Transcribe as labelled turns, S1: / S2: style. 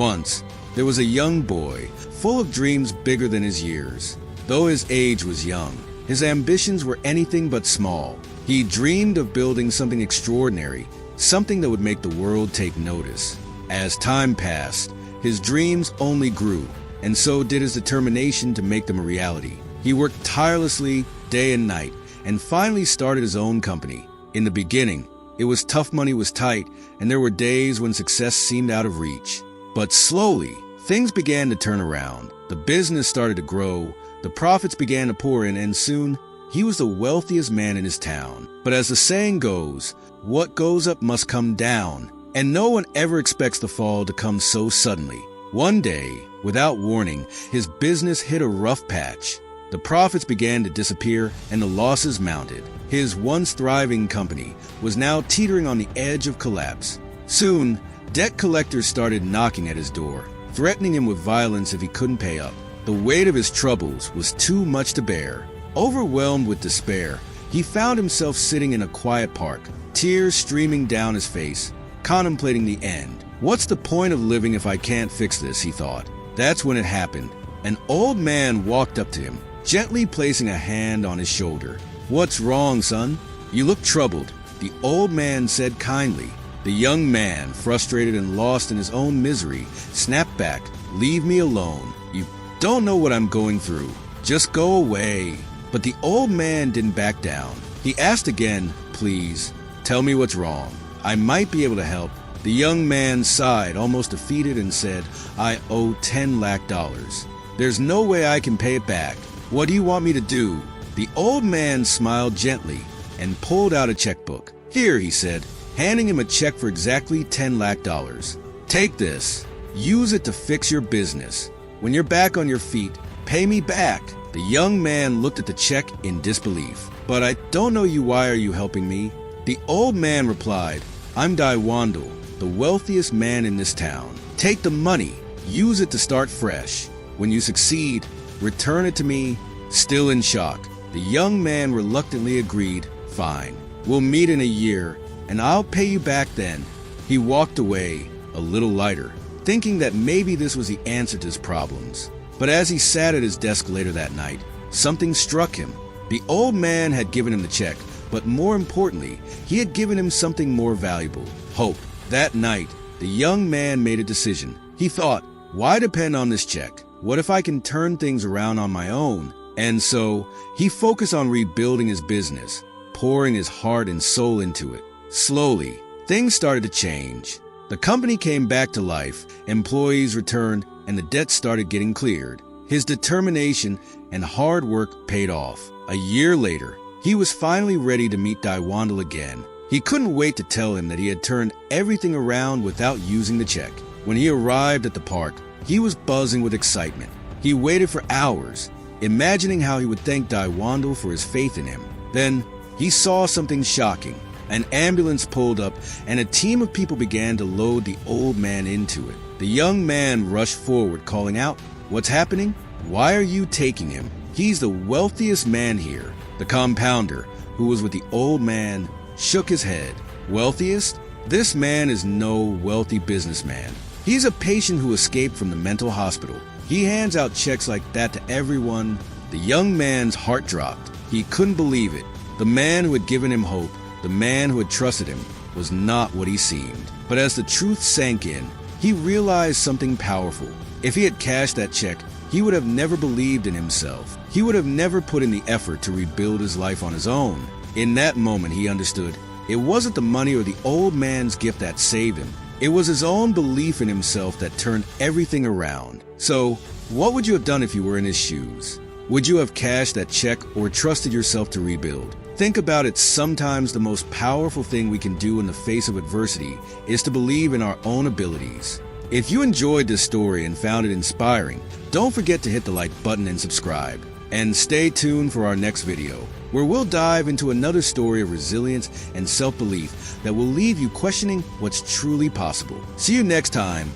S1: Once, there was a young boy, full of dreams bigger than his years. Though his age was young, his ambitions were anything but small. He dreamed of building something extraordinary, something that would make the world take notice. As time passed, his dreams only grew, and so did his determination to make them a reality. He worked tirelessly, day and night, and finally started his own company. In the beginning, it was tough, money was tight, and there were days when success seemed out of reach. But slowly, things began to turn around. The business started to grow, the profits began to pour in, and soon, he was the wealthiest man in his town. But as the saying goes, what goes up must come down, and no one ever expects the fall to come so suddenly. One day, without warning, his business hit a rough patch. The profits began to disappear and the losses mounted. His once thriving company was now teetering on the edge of collapse. Soon, debt collectors started knocking at his door, threatening him with violence if he couldn't pay up. The weight of his troubles was too much to bear. Overwhelmed with despair, he found himself sitting in a quiet park, tears streaming down his face, contemplating the end. What's the point of living if I can't fix this, he thought. That's when it happened. An old man walked up to him, gently placing a hand on his shoulder. "What's wrong, son? You look troubled," the old man said kindly. The young man, frustrated and lost in his own misery, snapped back, "Leave me alone. You don't know what I'm going through. Just go away." But the old man didn't back down. He asked again, "Please, tell me what's wrong. I might be able to help." The young man sighed, almost defeated, and said, "I owe $10 lakh. There's no way I can pay it back. What do you want me to do?" The old man smiled gently and pulled out a checkbook. "Here," he said, handing him a check for exactly $10 lakh. "Take this. Use it to fix your business. When you're back on your feet, pay me back." The young man looked at the check in disbelief. "But I don't know you. Why are you helping me?" The old man replied, "I'm Daiwandal, the wealthiest man in this town. Take the money. Use it to start fresh. When you succeed, return it to me." Still in shock, the young man reluctantly agreed, "Fine. We'll meet in a year, and I'll pay you back then." He walked away, a little lighter, thinking that maybe this was the answer to his problems. But as he sat at his desk later that night, something struck him. The old man had given him the check, but more importantly, he had given him something more valuable: hope. That night, the young man made a decision. He thought, "Why depend on this check? What if I can turn things around on my own?" And so, he focused on rebuilding his business, pouring his heart and soul into it. Slowly, things started to change. The company came back to life, employees returned, and the debt started getting cleared. His determination and hard work paid off. A year later, he was finally ready to meet Daiwandal again. He couldn't wait to tell him that he had turned everything around without using the check. When he arrived at the park, he was buzzing with excitement. He waited for hours, imagining how he would thank Daiwandal for his faith in him. Then, he saw something shocking. An ambulance pulled up, and a team of people began to load the old man into it. The young man rushed forward, calling out, "What's happening? Why are you taking him? He's the wealthiest man here." The compounder, who was with the old man, shook his head. "Wealthiest? This man is no wealthy businessman. He's a patient who escaped from the mental hospital. He hands out checks like that to everyone." The young man's heart dropped. He couldn't believe it. The man who had given him hope, the man who had trusted him, was not what he seemed. But as the truth sank in, he realized something powerful. If he had cashed that check, he would have never believed in himself. He would have never put in the effort to rebuild his life on his own. In that moment, he understood it wasn't the money or the old man's gift that saved him. It was his own belief in himself that turned everything around. So, what would you have done if you were in his shoes? Would you have cashed that check or trusted yourself to rebuild? Think about it. Sometimes the most powerful thing we can do in the face of adversity is to believe in our own abilities. If you enjoyed this story and found it inspiring, don't forget to hit the like button and subscribe. And stay tuned for our next video, where we'll dive into another story of resilience and self-belief that will leave you questioning what's truly possible. See you next time